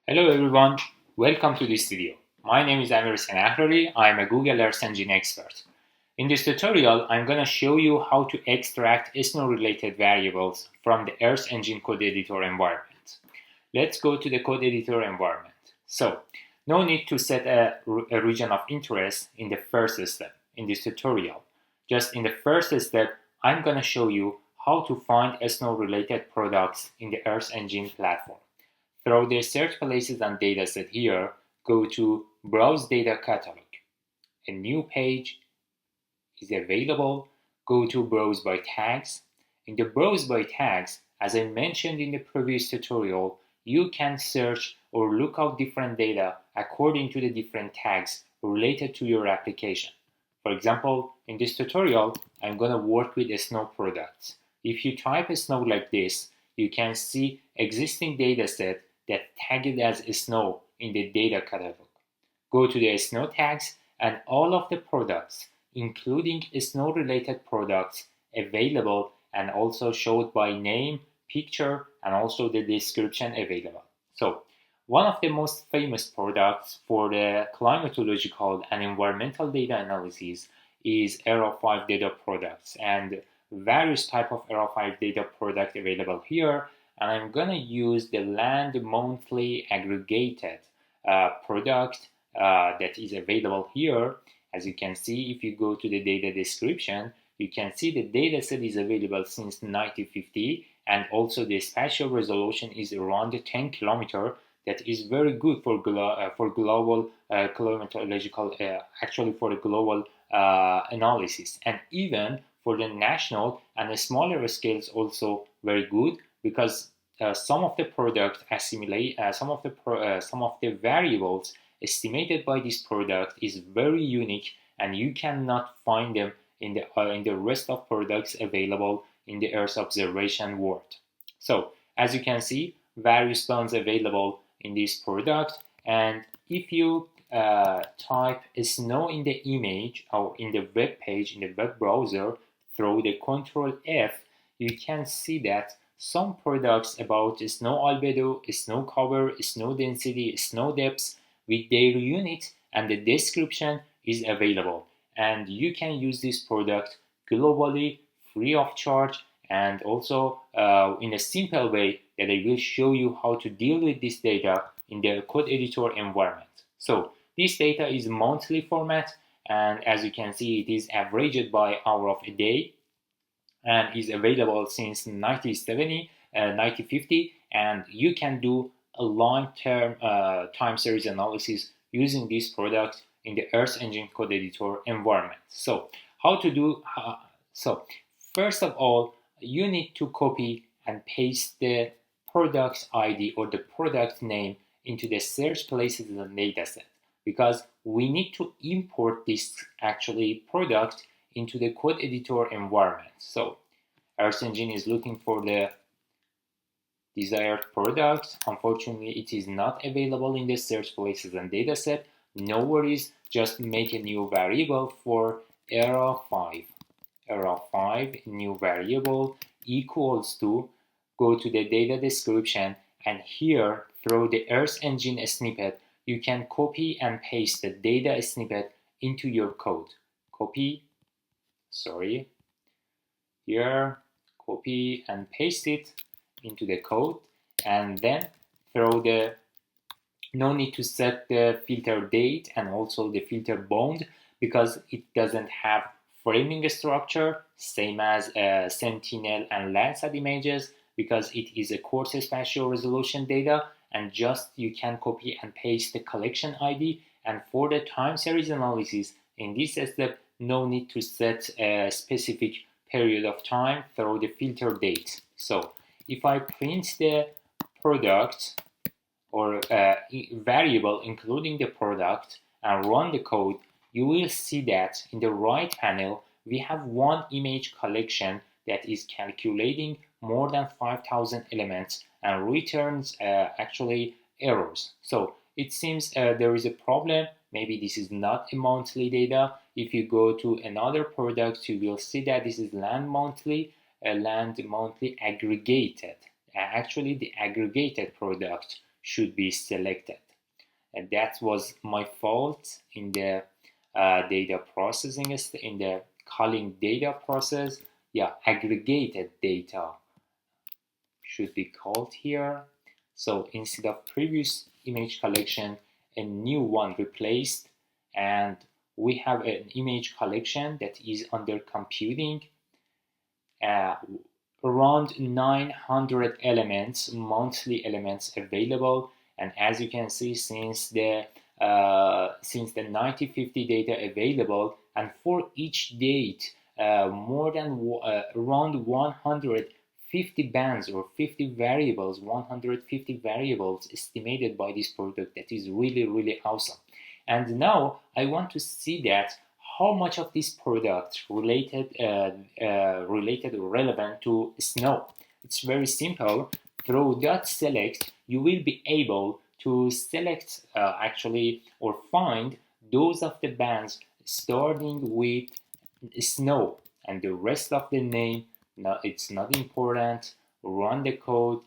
Hello everyone, welcome to this video. My name is Amir Senahrari. I am a Google Earth Engine expert. In this tutorial, I'm going to show you how to extract snow-related variables from the Earth Engine code editor environment. Let's go to the code editor environment. So, no need to set a region of interest in the first step in this tutorial. Just in the first step, I'm going to show you how to find snow-related products in the Earth Engine platform. Through the search places and dataset here, go to Browse Data Catalog. A new page is available. Go to Browse by Tags. In the Browse by Tags, as I mentioned in the previous tutorial, you can search or look out different data according to the different tags related to your application. For example, in this tutorial, I'm going to work with snow products. If you type snow like this, you can see existing dataset that tagged as snow in the data catalog. Go to the snow tags and all of the products, including snow-related products available and also showed by name, picture, and also the description available. So, one of the most famous products for the climatological and environmental data analysis is ERA-5 data products and various type of ERA-5 data product available here, and I'm gonna use the land monthly aggregated product that is available here. As you can see, if you go to the data description, you can see the data set is available since 1950, and also the spatial resolution is around 10 kilometer. That is very good for global climatological, actually for the global analysis, and even for the national and smaller scales also very good, because some of the product assimilate some of the variables estimated by this product is very unique, and you cannot find them in the rest of products available in the Earth observation world. So as you can see, various bands available in this product, and if you type snow in the image or in the web page in the web browser through the Control F, you can see that some products about snow albedo, snow cover, snow density, snow depths with their unit and the description is available, and you can use this product globally free of charge, and also in a simple way that I will show you how to deal with this data in the code editor environment. So this data is monthly format, and as you can see, it is averaged by hour of a day and is available since 1950, and you can do a long-term time series analysis using this product in the Earth Engine code editor environment. So how to do so first of all, you need to copy and paste the product ID or the product name into the search places in the dataset, because we need to import this actually product into the code editor environment. So Earth Engine is looking for the desired product. Unfortunately, it is not available in the search places and dataset. No worries, just make a new variable for ERA-5. ERA-5 new variable equals to, go to the data description, and here through the Earth Engine snippet, you can copy and paste the data snippet into your code. Here, copy and paste it into the code, and then no need to set the filter date and also the filter bound, because it doesn't have framing structure same as Sentinel and Landsat images, because it is a coarse spatial resolution data, and just you can copy and paste the collection ID. And for the time series analysis in this step, no need to set a specific period of time through the filter date. So if I print the product or variable including the product and run the code, you will see that in the right panel we have one image collection that is calculating more than 5,000 elements and returns actually errors. So it seems there is a problem. Maybe this is not a monthly data. If you go to another product, you will see that this is land monthly aggregated. Actually, the aggregated product should be selected. And that was my fault in the data processing, in the calling data process. Yeah, aggregated data should be called here. So instead of previous image collection, a new one replaced, and we have an image collection that is under computing. Around 900 elements, monthly elements available, and as you can see, since the 9050 data available, and for each date, more than around 150 bands or 50 variables, 150 variables estimated by this product. That is really awesome. And now I want to see that how much of this product related or relevant to snow. It's very simple. Through .select, you will be able to select actually or find those of the bands starting with snow, and the rest of the name, no, it's not important. Run the code,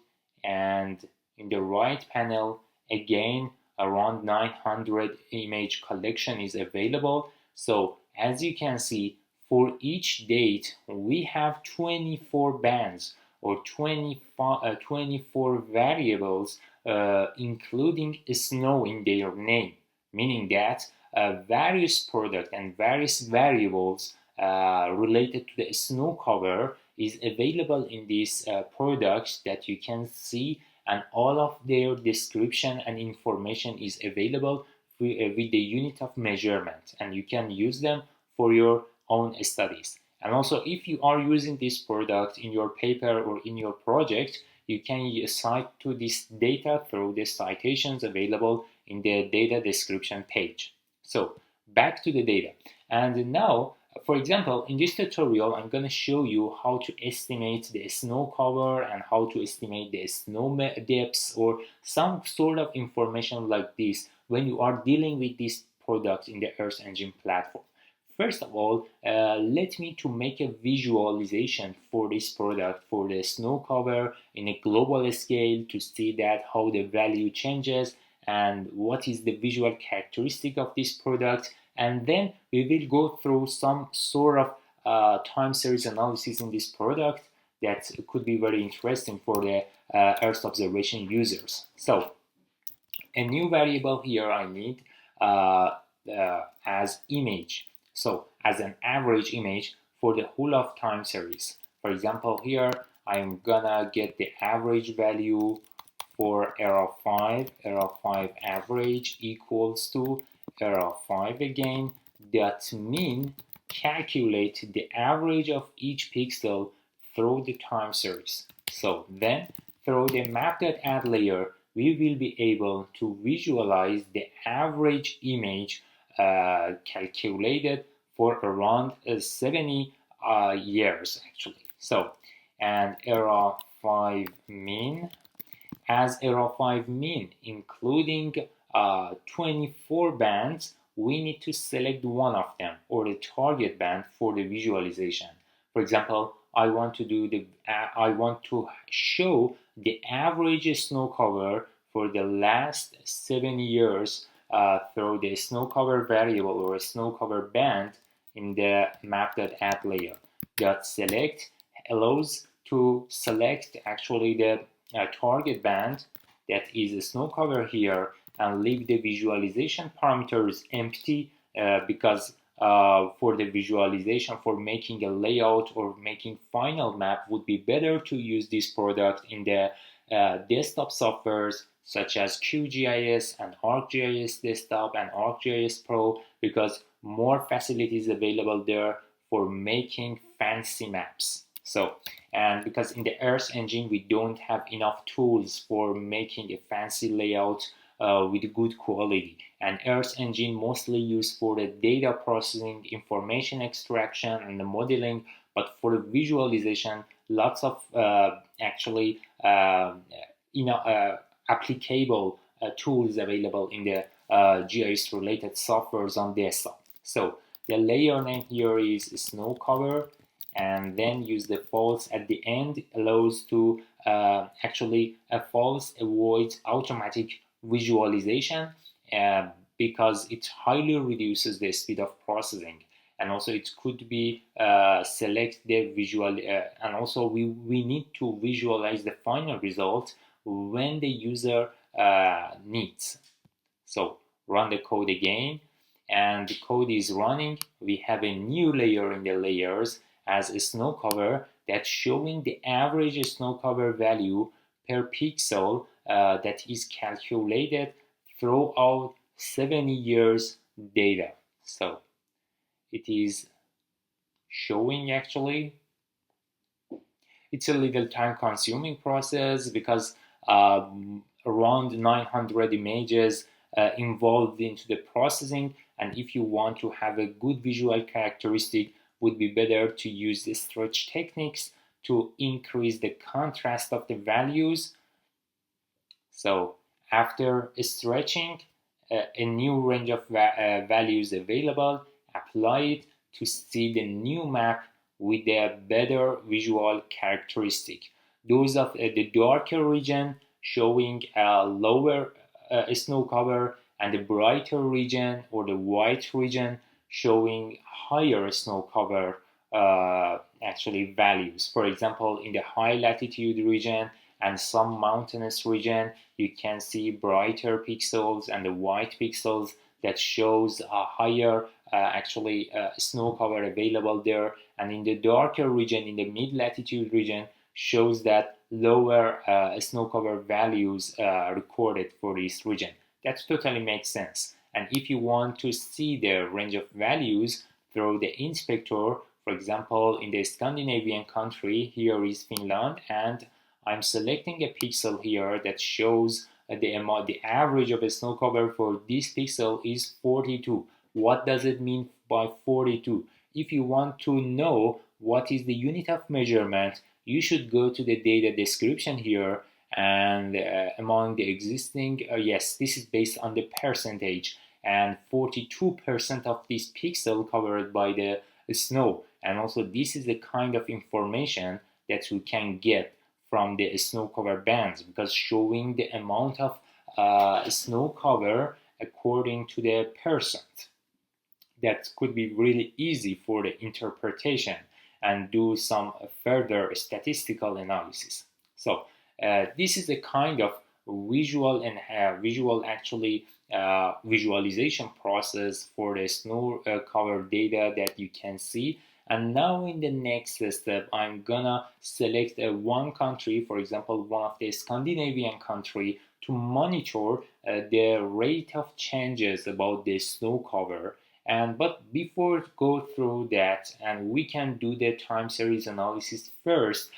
and in the right panel again around 900 image collection is available. So as you can see, for each date we have 24 bands or 24 variables including snow in their name, meaning that various product and various variables related to the snow cover is available in these products that you can see, and all of their description and information is available with the unit of measurement, and you can use them for your own studies. And also, if you are using this product in your paper or in your project, you can cite to this data through the citations available in the data description page. So back to the data. And now, for example, in this tutorial, I'm going to show you how to estimate the snow cover and how to estimate the snow depths or some sort of information like this when you are dealing with this product in the Earth Engine platform. First of all, let me to make a visualization for this product, for the snow cover in a global scale, to see that how the value changes and what is the visual characteristic of this product. And then we will go through some sort of time series analysis in this product that could be very interesting for the Earth observation users. So a new variable here I need as image. So as an average image for the whole of time series. For example, here I'm gonna get the average value for ERA-5. ERA-5 average equals to ERA-5 again. That mean calculate the average of each pixel through the time series. So then through the map.add layer, we will be able to visualize the average image calculated for around 70 years actually. So, and ERA-5 mean, as ERA-5 mean including 24 bands, we need to select one of them or the target band for the visualization. For example, I want to show the average snow cover for the last 7 years through the snow cover variable or snow cover band in the map.add layer. .select allows to select actually the target band that is a snow cover here and leave the visualization parameters empty because for the visualization, for making a layout or making final map, would be better to use this product in the desktop softwares such as QGIS and ArcGIS Desktop and ArcGIS Pro, because more facilities available there for making fancy maps. So, and because in the Earth Engine we don't have enough tools for making a fancy layout with good quality, and Earth Engine mostly used for the data processing, information extraction, and the modeling. But for the visualization, lots of actually applicable tools available in the GIS related softwares on desktop. So the layer name here is snow cover, and then use the false at the end allows to actually a false avoids automatic visualization because it highly reduces the speed of processing. And also it could be select the visual and also we need to visualize the final result when the user needs. So run the code again, and the code is running. We have a new layer in the layers as a snow cover that's showing the average snow cover value per pixel that is calculated throughout 70 years data. So it is showing actually. It's a little time consuming process because around 900 images involved into the processing, and if you want to have a good visual characteristic, would be better to use the stretch techniques to increase the contrast of the values. So after stretching, a new range of values available, apply it to see the new map with a better visual characteristic. Those of the darker region showing a lower snow cover, and the brighter region or the white region showing higher snow cover actually values. For example, in the high latitude region and some mountainous region, you can see brighter pixels and the white pixels that shows a higher snow cover available there, and in the darker region, in the mid latitude region, shows that lower snow cover values recorded for this region. That totally makes sense. And if you want to see the range of values through the inspector, for example, in the Scandinavian country, here is Finland, and I'm selecting a pixel here that shows the average of a snow cover for this pixel is 42. What does it mean by 42? If you want to know what is the unit of measurement, you should go to the data description here, and among the existing, yes, this is based on the percentage, and 42% of this pixel covered by the snow. And also this is the kind of information that you can get from the snow cover bands, because showing the amount of snow cover according to the percent. That could be really easy for the interpretation and do some further statistical analysis. So this is the kind of visual and visualization process for the snow cover data that you can see. And now in the next step, I'm gonna select one country, for example, one of the Scandinavian country, to monitor the rate of changes about the snow cover. But before go through that, and we can do the time series analysis first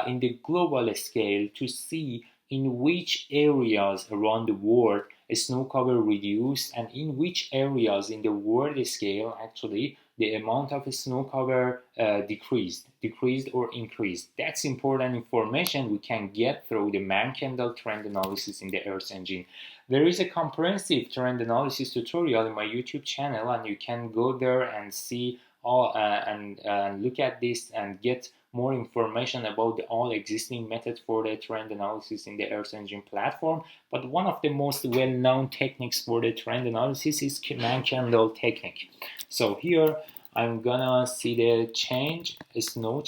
in the global scale to see in which areas around the world snow cover reduced, and in which areas in the world scale actually the amount of snow cover decreased or increased. That's important information we can get through the Man-Kendall trend analysis in the Earth Engine. There is a comprehensive trend analysis tutorial in my YouTube channel, and you can go there and see all and look at this and get more information about the all existing methods for the trend analysis in the Earth Engine platform. But one of the most well-known techniques for the trend analysis is Man-Kendall technique. So here I'm gonna see the change, snow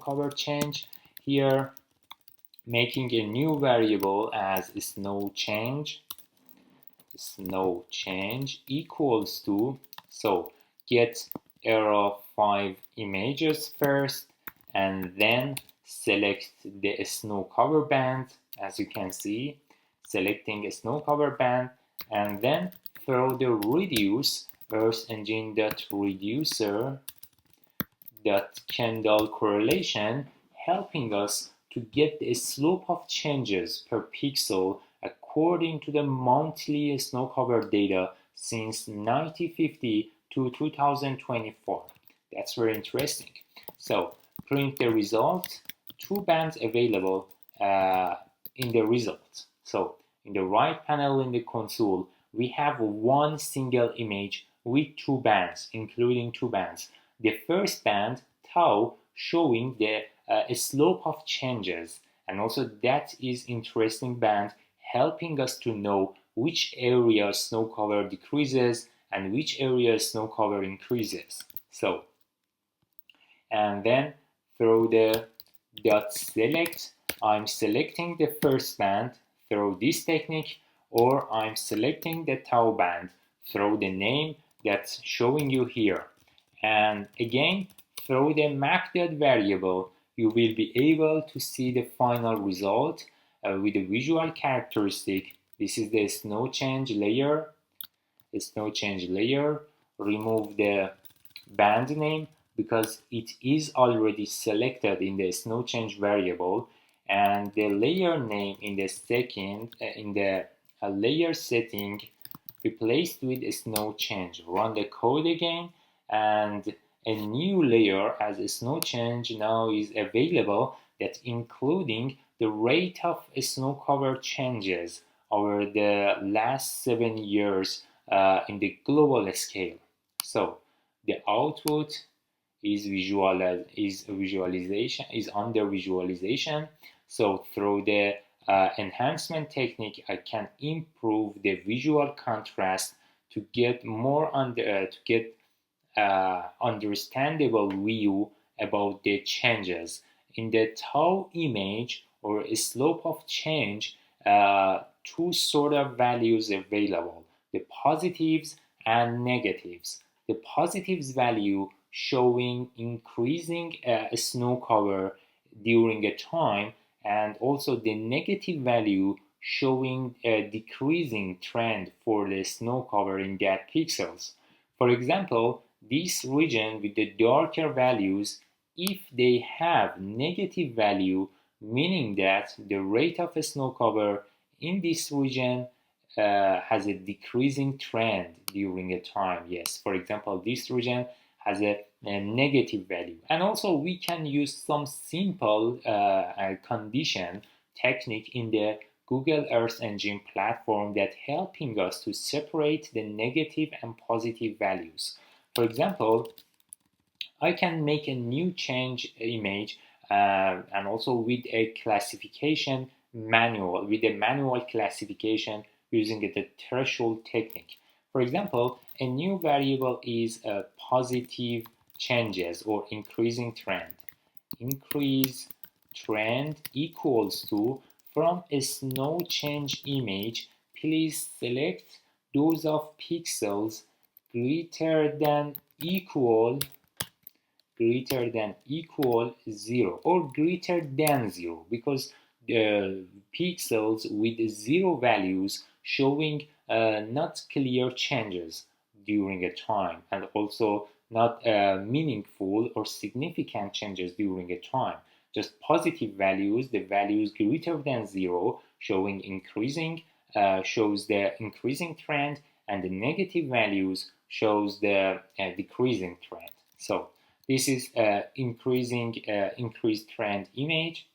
cover change. Here making a new variable as snow change equals to, so get ERA-5 images first, and then select the snow cover band. As you can see, selecting a snow cover band, and then throw the reduce Earth Engine.reducer.Kendall correlation, helping us to get the slope of changes per pixel according to the monthly snow cover data since 1950 to 2024. That's very interesting. So print the result, two bands available in the result. So in the right panel in the console, we have one single image with two bands, including two bands. The first band, tau, showing the slope of changes, and also that is interesting band helping us to know which area snow cover decreases and which area snow cover increases. So, and then through the dot select, I'm selecting the first band through this technique, or I'm selecting the tau band through the name that's showing you here. And again, through the map.variable, variable, you will be able to see the final result with a visual characteristic. This is the snow change layer. The snow change layer. Remove the band name because it is already selected in the snow change variable, and the layer name in the second in the layer setting replaced with a snow change. Run the code again, and a new layer as a snow change now is available, that including the rate of snow cover changes over the last 7 years in the global scale. So the output is under visualization. So through the enhancement technique, I can improve the visual contrast to get more understandable view about the changes. In the tau image or slope of change, two sort of values available: the positives and negatives. The positives value showing increasing snow cover during a time, and also the negative value showing a decreasing trend for the snow cover in that pixels. For example, this region with the darker values, if they have negative value, meaning that the rate of snow cover in this region has a decreasing trend during a time. Yes, for example, this region has a negative value. And also we can use some simple condition technique in the Google Earth Engine platform that helping us to separate the negative and positive values. For example, I can make a new change image and also with a classification manual, with a manual classification using the threshold technique. For example, a new variable is positive changes or increasing trend. Increase trend equals to, from a snow change image, please select those of pixels greater than equal 0 or greater than 0, because the pixels with 0 values showing not clear changes during a time, and also not meaningful or significant changes during a time. Just positive values, the values greater than 0 showing increasing, shows the increasing trend, and the negative values shows the decreasing trend. So this is increased trend image.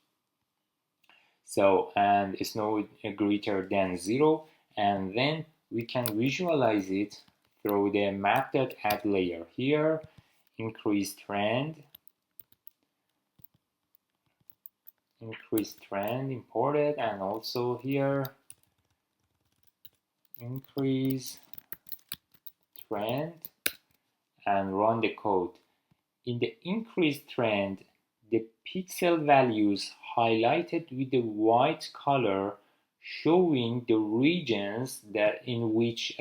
So, and it's no greater than 0, and then we can visualize it through the map.add layer. Here, increased trend imported, and also here increase trend, and run the code. In the increased trend, the pixel values highlighted with the white color showing the regions in which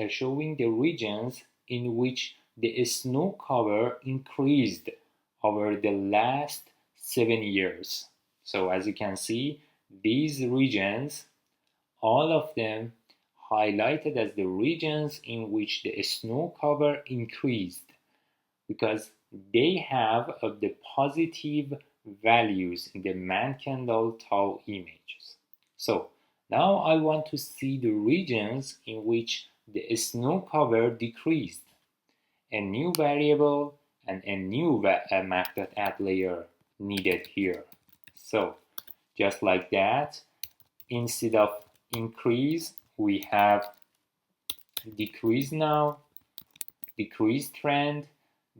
the snow cover increased over the last 7 years. So as you can see, these regions, all of them highlighted as the regions in which the snow cover increased, because they have the positive values in the Mann-Kendall tau images. So now I want to see the regions in which the snow cover decreased. A new variable and a new map.add layer needed here. So just like that, instead of increase, we have decrease now, decrease trend.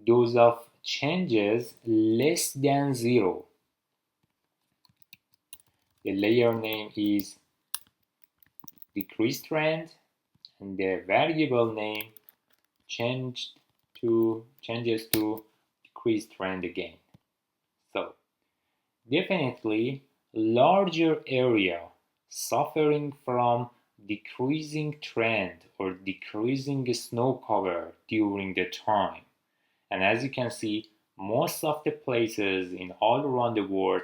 Those of changes less than 0. The layer name is decrease trend, and the variable name changes to decrease trend again. So definitely larger area suffering from decreasing trend or decreasing snow cover during the time. And as you can see, most of the places in all around the world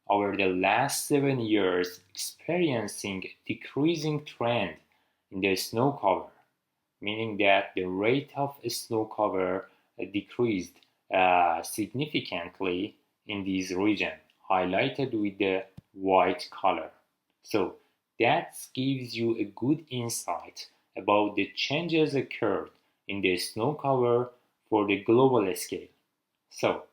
over the last 7 years experiencing decreasing trend in the snow cover, meaning that the rate of snow cover decreased significantly in this region, highlighted with the white color. So that gives you a good insight about the changes occurred in the snow cover for the global scale. So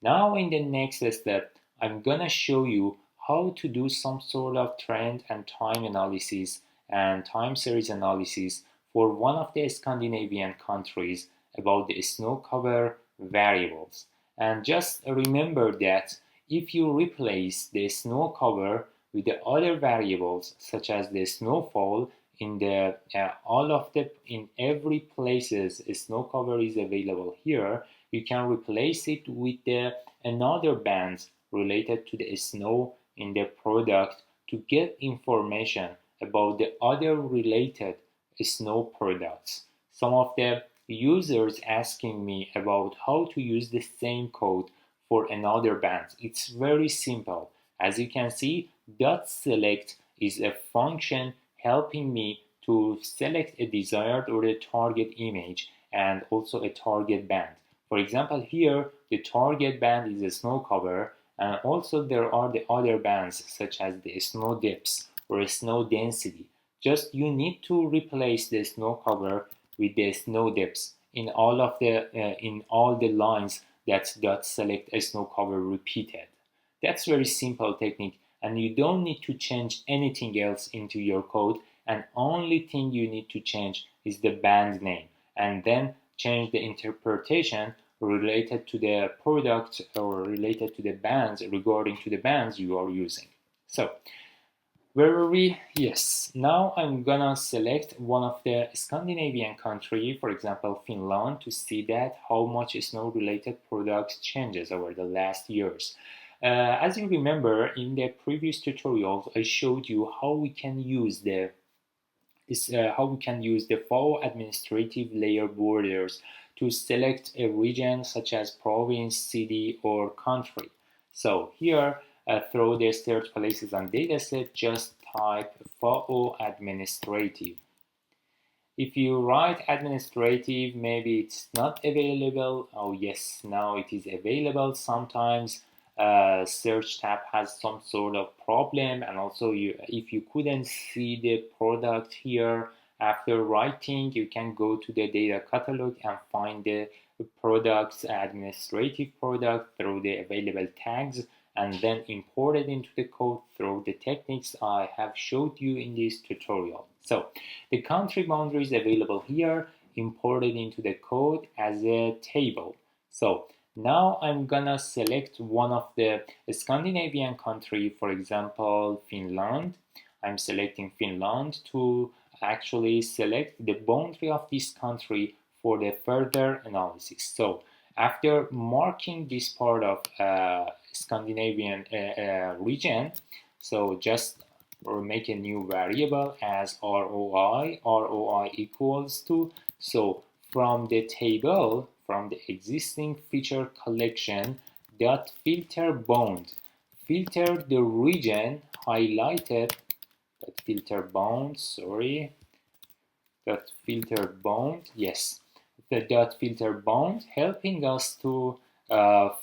now in the next step, I'm gonna show you how to do some sort of trend and time analysis and time series analysis for one of the Scandinavian countries about the snow cover variables. And just remember that if you replace the snow cover with the other variables such as the snowfall in the in every places snow cover is available here, you can replace it with the another bands related to the snow in the product to get information about the other related snow products. Some of the users asking me about how to use the same code for another band. It's very simple. As you can see, .select is a function helping me to select a desired or a target image and also a target band. For example, here the target band is a snow cover, and also there are the other bands such as the snow depths or snow density. Just you need to replace the snow cover with the snow depths in all the lines that .select a snow cover repeated. That's very simple technique, and you don't need to change anything else into your code, and only thing you need to change is the band name, and then change the interpretation related to the product or related to the bands regarding to the bands you are using. So where are we? Yes, now I'm gonna select one of the Scandinavian country, for example Finland, to see that how much snow related products changes over the last years. As you remember, in the previous tutorials I showed you how we can use the FAO administrative layer borders to select a region such as province, city, or country. So here, through the search places and dataset, just type FAO administrative. If you write administrative, maybe it's not available. Oh yes, now it is available. Sometimes search tab has some sort of problem, and also if you couldn't see the product here after writing, you can go to the data catalog and find the products, administrative product, through the available tags, and then import it into the code through the techniques I have showed you in this tutorial. So the country boundary is available here, imported into the code as a table. So now I'm gonna select one of the Scandinavian country, for example Finland. I'm selecting Finland to actually select the boundary of this country for the further analysis. So after marking this part of Scandinavian region, so just make a new variable as ROI equals to, so from the table, from the existing feature collection, dot filter bound, filter the region highlighted, dot filter bound, dot filter bound, yes, the dot filter bound helping us to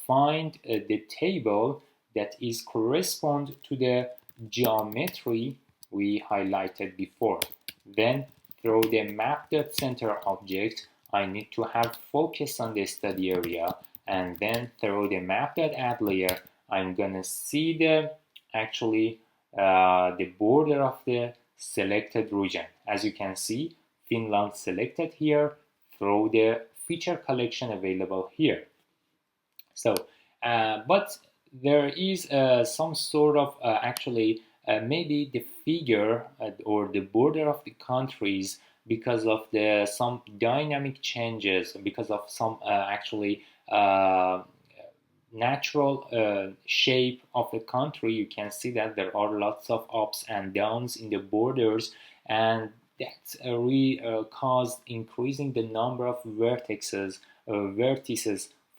find the table that is correspond to the geometry we highlighted before. Then through the map.center object, I need to have focus on the study area, and then through the map.add layer, I'm gonna see the the border of the selected region. As you can see, Finland selected here through the feature collection available here. So, but there is some sort of maybe the figure or the border of the countries, because of the some dynamic changes, because of some uh, natural shape of the country. You can see that there are lots of ups and downs in the borders, and that caused increasing the number of vertices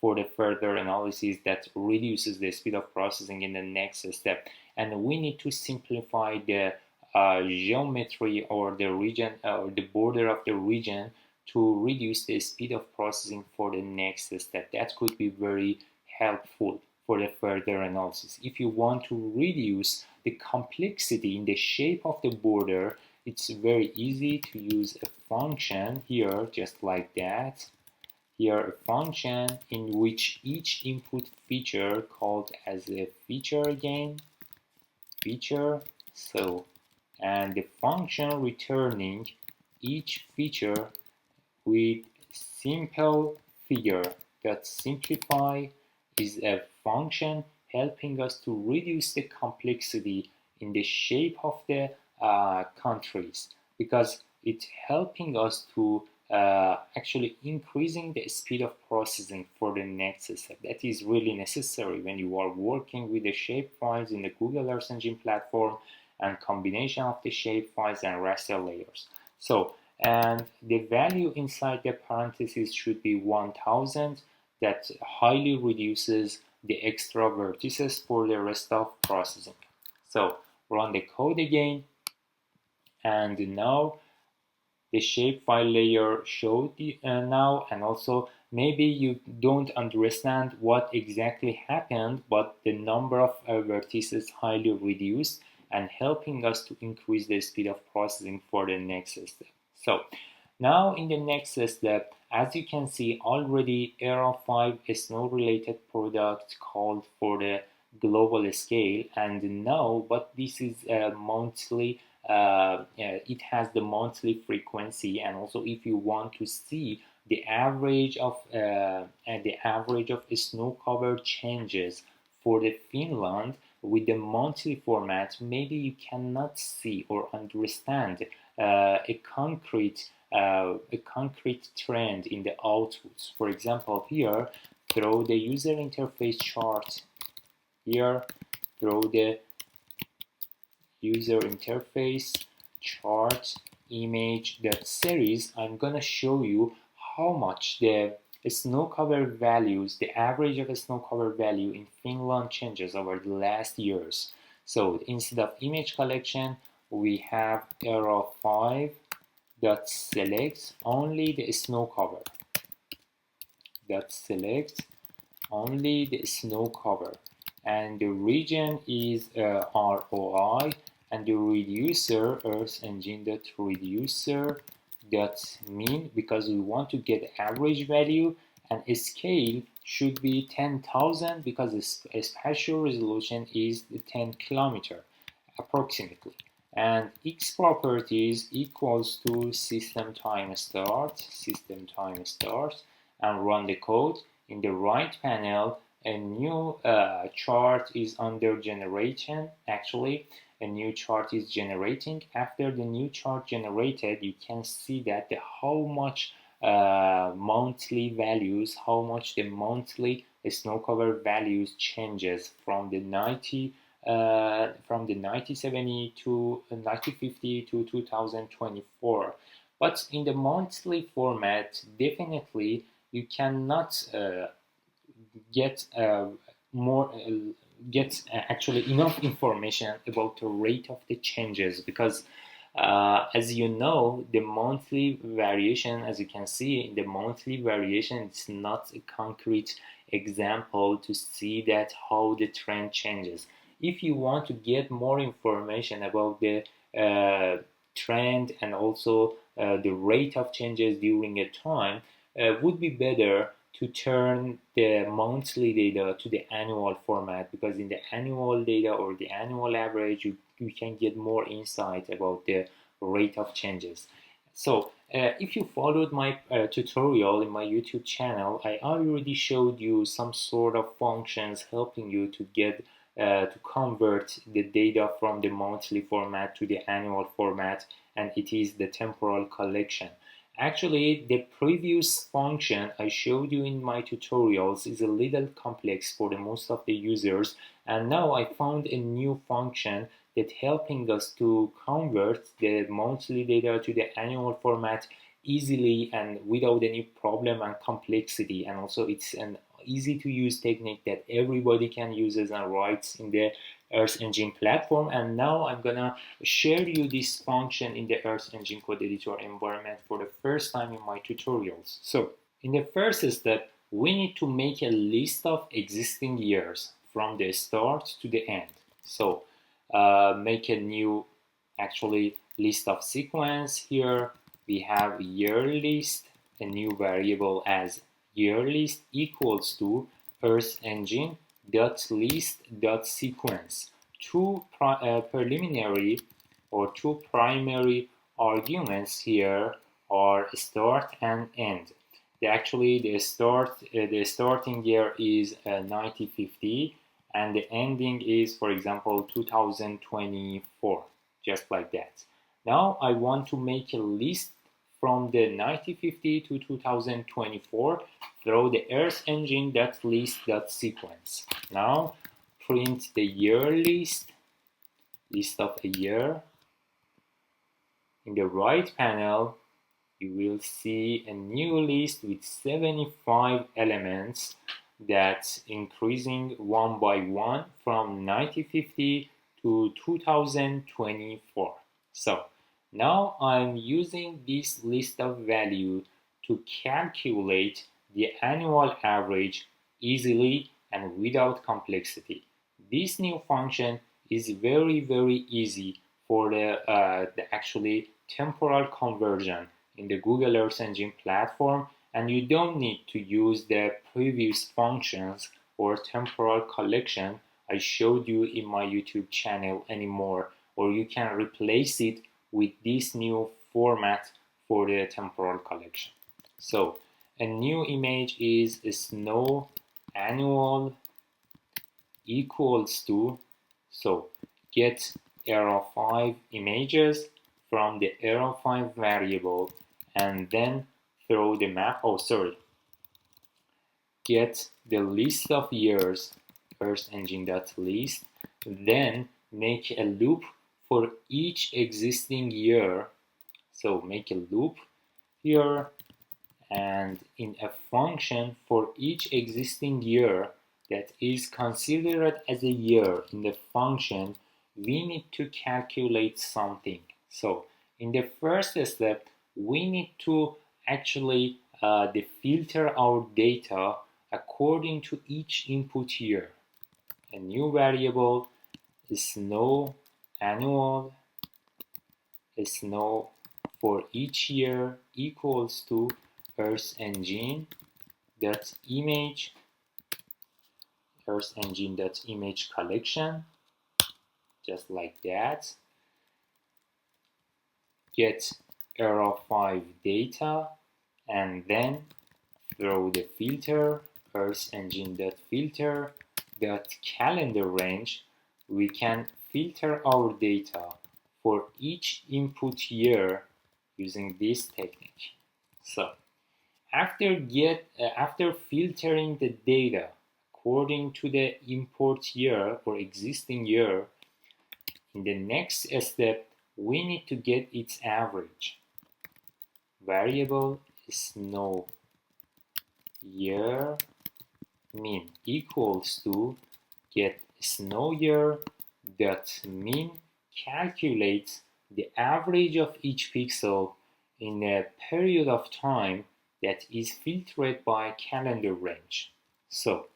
for the further analysis, that reduces the speed of processing in the next step. And we need to simplify the geometry or the region or the border of the region to reduce the speed of processing for the next step. That could be very helpful for the further analysis. If you want to reduce the complexity in the shape of the border, it's very easy to use a function here, just like that. Here a function in which each input feature, called as a feature again, feature, so, and the function returning each feature with simple figure. That simplify is a function helping us to reduce the complexity in the shape of the countries, because it's helping us to actually increasing the speed of processing for the next step. That is really necessary when you are working with the shape files in the Google Earth Engine platform and combination of the shape files and raster layers. So, and the value inside the parentheses should be 1000. That highly reduces the extra vertices for the rest of processing. So run the code again, and now the shapefile layer showed now, and also maybe you don't understand what exactly happened, but the number of vertices highly reduced and helping us to increase the speed of processing for the next step. So now in the next step, as you can see already, ERA-5 is no related product called for the global scale, and now, but this is a monthly, it has the monthly frequency, and also if you want to see the average of snow cover changes for the Finland with the monthly format, maybe you cannot see or understand a concrete trend in the outputs. For example, here throw the user interface chart. Here throw the user interface chart image.series. I'm gonna show you how much the snow cover values, the average of a snow cover value in Finland changes over the last years. So instead of image collection, we have ERA-5 dot select only the snow cover. Dot select only the snow cover, and the region is ROI, and the reducer Earth Engine dot reducer dot mean, because we want to get average value, and a scale should be 10,000 because the spatial resolution is 10 kilometer approximately. And X properties equals to system time start, and run the code. In the right panel, a new chart is under generation. Actually, a new chart is generating. After the new chart generated, you can see that how much monthly values, how much the monthly snow cover values changes from the 1970 to 1950 to 2024. But in the monthly format, definitely you cannot get more get actually enough information about the rate of the changes, because as you know, the monthly variation, as you can see in the monthly variation, it's not a concrete example to see that how the trend changes. If you want to get more information about the trend and also the rate of changes during a time, would be better to turn the monthly data to the annual format, because in the annual data or the annual average, you can get more insight about the rate of changes. So if you followed my tutorial in my YouTube channel, I already showed you some sort of functions helping you to get to convert the data from the monthly format to the annual format, and it is the temporal collection. Actually, the previous function I showed you in my tutorials is a little complex for the most of the users, and now I found a new function that helping us to convert the monthly data to the annual format easily and without any problem and complexity. And also it's an easy to use technique that everybody can use and writes in the Earth Engine platform. And now I'm gonna share you this function in the Earth Engine code editor environment for the first time in my tutorials. So in the first step, we need to make a list of existing years from the start to the end. So make a new list of sequence. Here we have year list, a new variable as year list equals to Earth Engine dot list dot sequence. Two preliminary or two primary arguments here are start and end. The starting year is 1950 and the ending is, for example, 2024, just like that. Now I want to make a list from the 1950 to 2024 through the Earth Engine list.sequence. Now print the year list of a year. In the right panel, you will see a new list with 75 elements that's increasing one by one from 1950 to 2024. So now I'm using this list of value to calculate the annual average easily and without complexity. This new function is very easy for the actually temporal conversion in the Google Earth Engine platform, and you don't need to use the previous functions or temporal collection I showed you in my YouTube channel anymore, or you can replace it with this new format for the temporal collection. So a new image is snow annual equals to, so get ERA-5 images from the ERA-5 variable and then throw the map, get the list of years, Earth Engine.list, then make a loop for each existing year. So make a loop here, and in a function for each existing year that is considered as a year in the function, we need to calculate something. So in the first step, we need to actually filter our data according to each input year. A new variable is snow annual, snow for each year equals to Earth Engine dot image, Earth Engine dot image collection, just like that. Get ERA-5 data and then throw the filter Earth Engine dot filter dot calendar range. We can filter our data for each input year using this technique. So after filtering the data according to the import year or existing year, in the next step we need to get its average. Variable snow year mean equals to get snow year dot mean calculates the average of each pixel in a period of time that is filtered by calendar range. So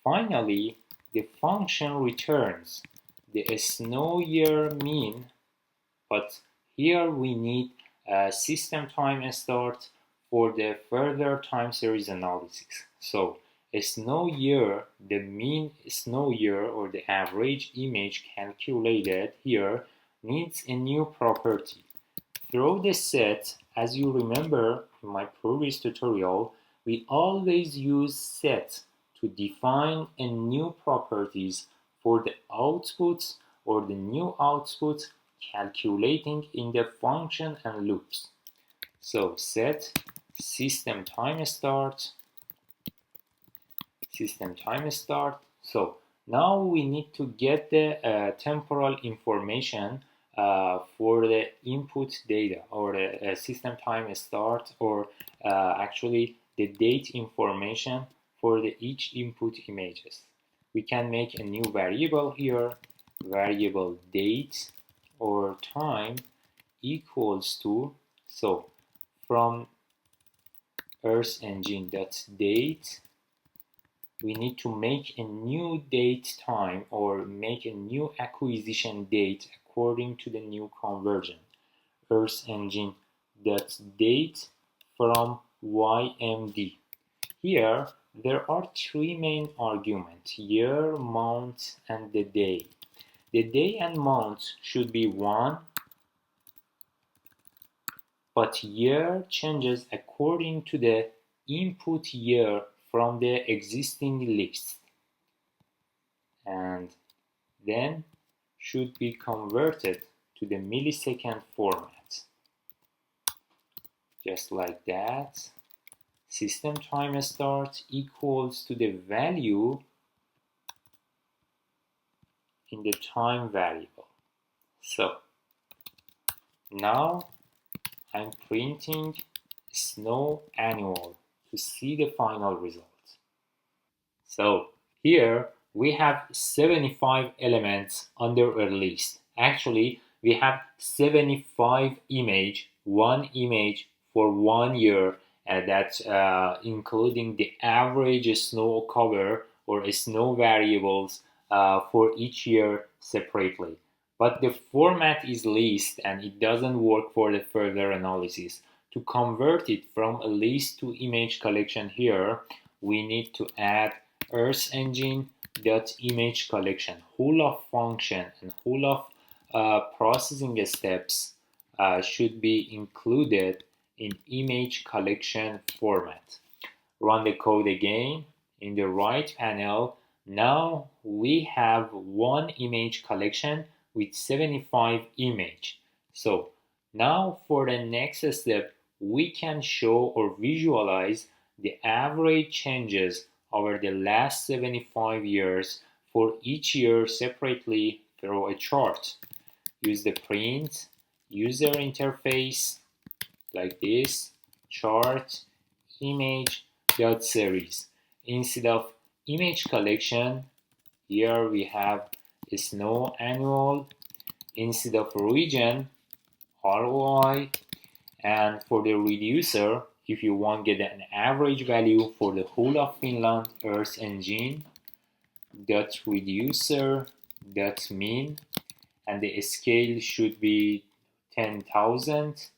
finally the function returns the snow year mean, but here we need a system time start for the further time series analysis. So a snow year, the mean snow year or the average image calculated here needs a new property. Through the set, as you remember in my previous tutorial, we always use set to define a new properties for the outputs or the new output calculating in the function and loops. So set system time start. So now we need to get the temporal information for the input data or the system time start, or actually the date information for the each input images. We can make a new variable here, variable date or time equals to, so from Earth engine.date, we need to make a new date time or make a new acquisition date according to the new conversion. Earth engine.date from YMD. Here there are three main arguments: year, month, and the day. The day and month should be one, but year changes according to the input year from the existing list, and then should be converted to the millisecond format. Just like that, system time start equals to the value in the time variable. So now I'm printing snow annual to see the final result. So here we have 75 elements under a list. Actually, we have 75 one image for 1 year, that's including the average snow cover or snow variables for each year separately. But the format is list and it doesn't work for the further analysis. To convert it from a list to image collection here, we need to add Earth engine dot image collection. Whole of function and whole of processing steps should be included in image collection format. Run the code again. In the right panel, now we have one image collection with 75 images. So now for the next step, we can show or visualize the average changes over the last 75 years for each year separately through a chart. Use the print user interface like this, chart image.series. Instead of image collection, here we have snow annual. Instead of region, ROI. And for the reducer, if you want to get an average value for the whole of Finland, Earth engine dot reducer dot mean, and the scale should be 10,000,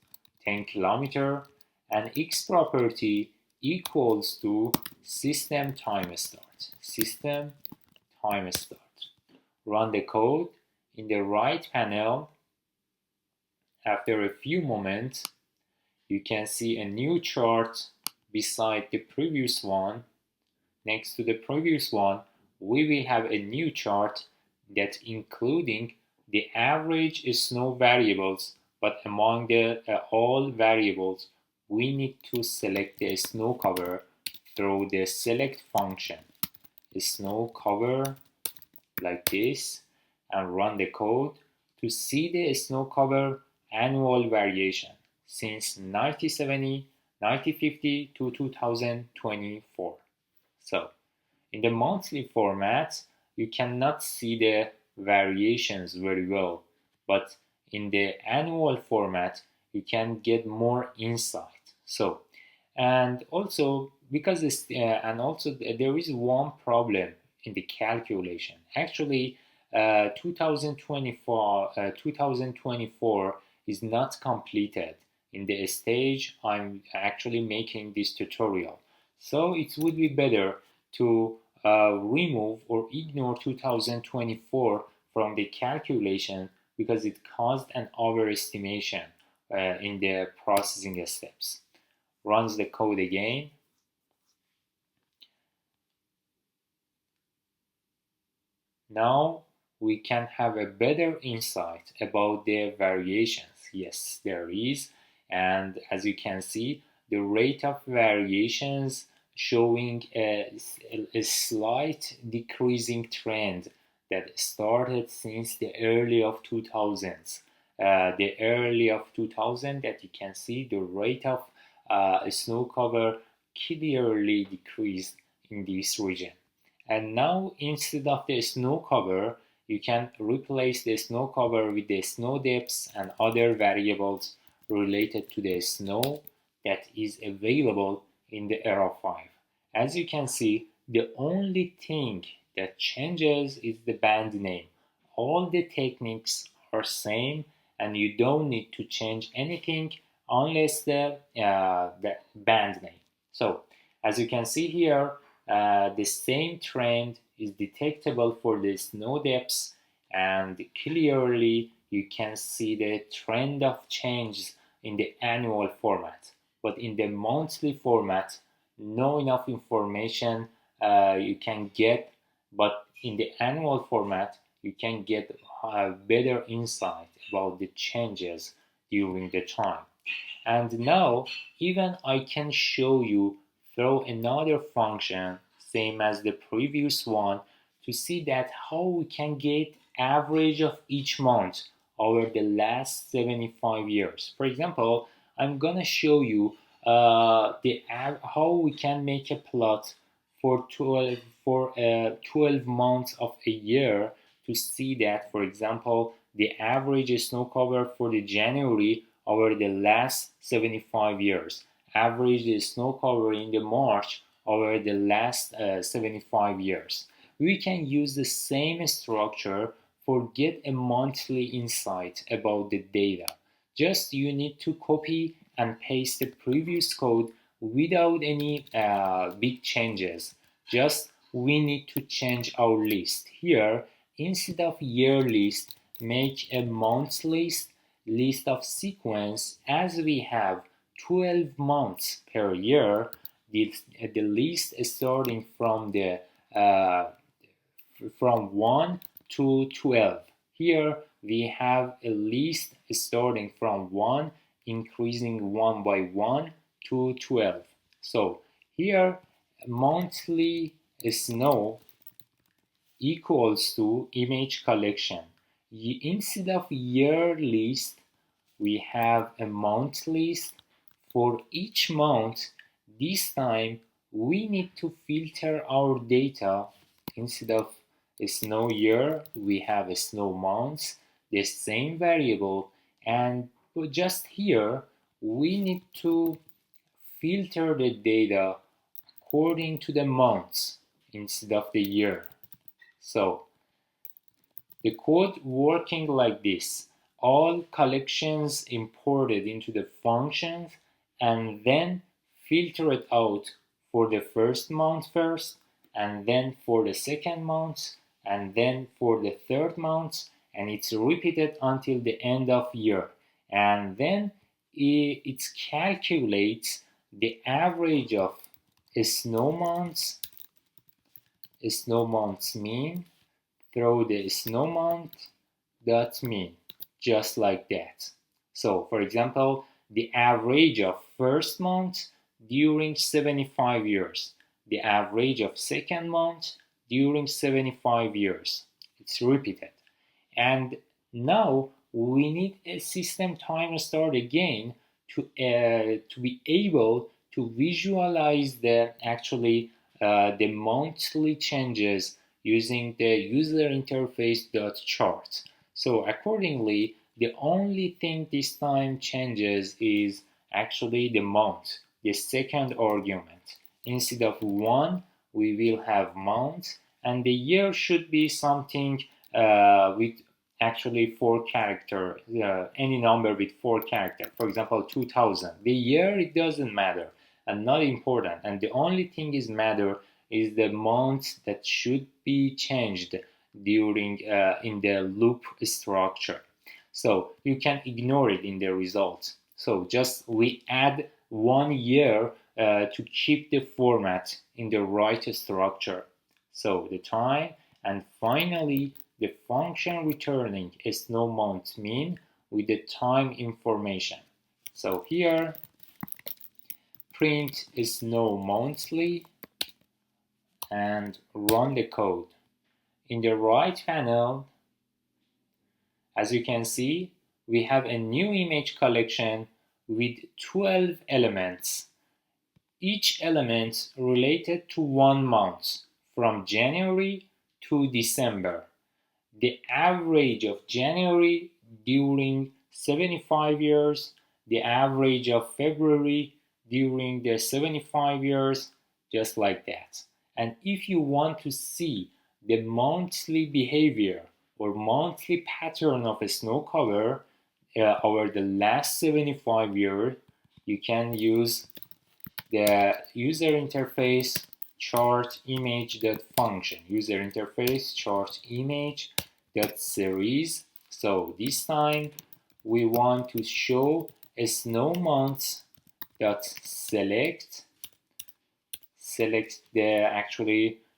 10 kilometer, and X property equals to system time start. System time start. Run the code. In the right panel, after a few moments, you can see a new chart beside the previous one. Next to the previous one, we will have a new chart that's including the average snow variables, but among the all variables, we need to select the snow cover through the select function. The snow cover like this, and run the code to see the snow cover annual variation since 1970, 1950 to 2024. So in the monthly format, you cannot see the variations very well, but in the annual format, you can get more insight. So, and also because this, and also there is one problem in the calculation. Actually, 2024 is not completed in the stage I'm actually making this tutorial. So it would be better to remove or ignore 2024 from the calculation because it caused an overestimation in the processing steps. Runs the code again. Now we can have a better insight about the variations. Yes, there is, and as you can see, the rate of variations showing a slight decreasing trend that started since the early of 2000s. The early of 2000 that you can see the rate of snow cover clearly decreased in this region. And now instead of the snow cover, you can replace the snow cover with the snow depths and other variables related to the snow that is available in the ERA-5. As you can see, the only thing that changes is the band name. All the techniques are same and you don't need to change anything unless the band name. So as you can see here, the same trend is detectable for the snow depths, and clearly you can see the trend of change in the annual format. But in the monthly format, no enough information you can get, but in the annual format, you can get a better insight about the changes during the time. And now, even I can show you through another function, same as the previous one, to see that how we can get average of each month over the last 75 years. For example, I'm gonna show you how we can make a plot for 12 months of a year to see that, for example, the average snow cover for the January over the last 75 years, average snow cover in the March over the last 75 years. We can use the same structure for get a monthly insight about the data. Just you need to copy and paste the previous code without any big changes. Just we need to change our list. Here, instead of year list, make a month list of sequence. As we have 12 months per year, the list starting from 1 to 12. Here we have a list starting from 1, increasing 1 by 1 to 12. So here monthly snow equals to image collection. Instead of year list, we have a month list. For each month, this time we need to filter our data. Instead of a snow year, we have a snow months, the same variable, and just here we need to filter the data according to the months instead of the year. So the code working like this: all collections imported into the functions and then filter it out for the first month first, and then for the second month, and then for the third month, and it's repeated until the end of year. And then it calculates the average of snow months mean through the snow month dot mean, just like that. So for example, the average of first month during 75 years, the average of second month during 75 years. It's repeated. And now we need a system time start again to be able to visualize the monthly changes using the user interface.chart. So accordingly, the only thing this time changes is actually the month, the second argument. Instead of 1, we will have month, and the year should be something with actually 4 characters, any number with 4 characters. For example, 2000. The year, it doesn't matter and not important, and the only thing is matter is the month that should be changed during in the loop structure. So you can ignore it in the results. So just we add 1 year to keep the format in the right structure. So the time, and finally the function returning a snow month mean with the time information. So here print snow monthly and run the code. In the right panel, as you can see, we have a new image collection with 12 elements, each element related to 1 month from January to December. The average of January during 75 years, the average of February during the 75 years, just like that. And if you want to see the monthly behavior or monthly pattern of a snow cover over the last 75 years, you can use the user interface chart image dot function, user interface chart image dot series. So this time we want to show a snow month dot select the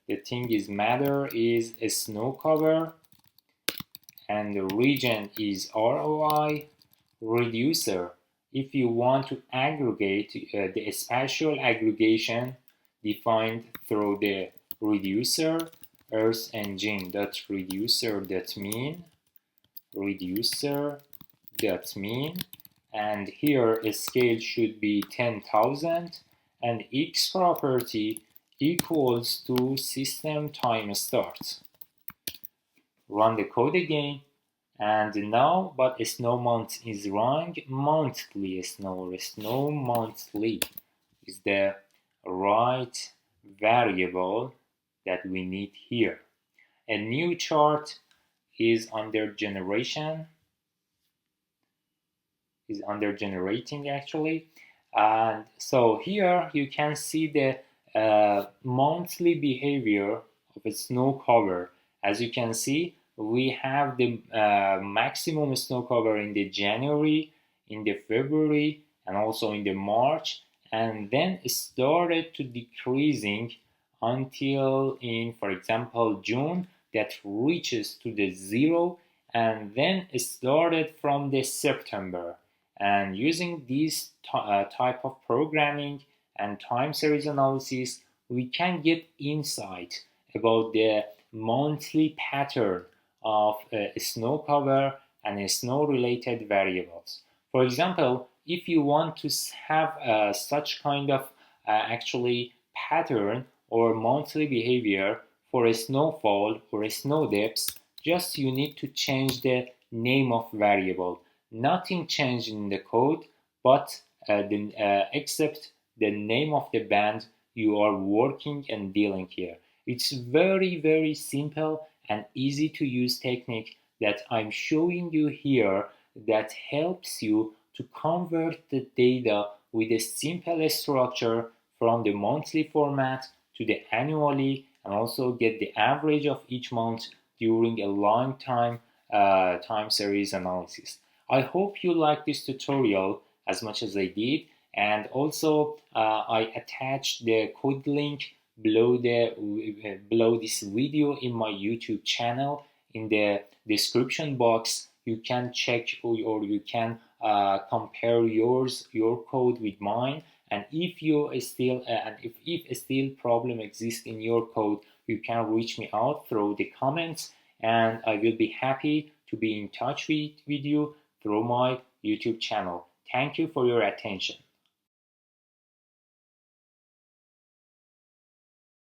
the thing is matter is a snow cover, and the region is ROI. Reducer, if you want to aggregate the spatial aggregation defined through the reducer earth engine dot reducer dot mean, and here a scale should be 10,000 and x property equals to system time start. Run the code again, and now but snow month is wrong. Monthly snow monthly is the right variable that we need here. A new chart is under generating actually, and so here you can see the monthly behavior of a snow cover. As you can see, we have the maximum snow cover in the January, in the February, and also in the March, and then it started to decreasing until in, for example, June, that reaches to the 0, and then it started from the September. And using this type of programming and time series analysis, we can get insight about the monthly pattern of snow cover and snow related variables. For example, if you want to have such kind of actually pattern or monthly behavior for a snowfall or a snow depths, just you need to change the name of variable. Nothing changed in the code, but except the name of the band you are working and dealing here. It's very simple and easy to use technique that I'm showing you here that helps you to convert the data with a simple structure from the monthly format to the annually, and also get the average of each month during a long time series analysis. I hope you like this tutorial as much as I did, and also I attached the code link below this video in my YouTube channel. In the description box, you can check or you can compare your code with mine. And if you still if still problem exists in your code, you can reach me out through the comments, and I will be happy to be in touch with you through my YouTube channel. Thank you for your attention.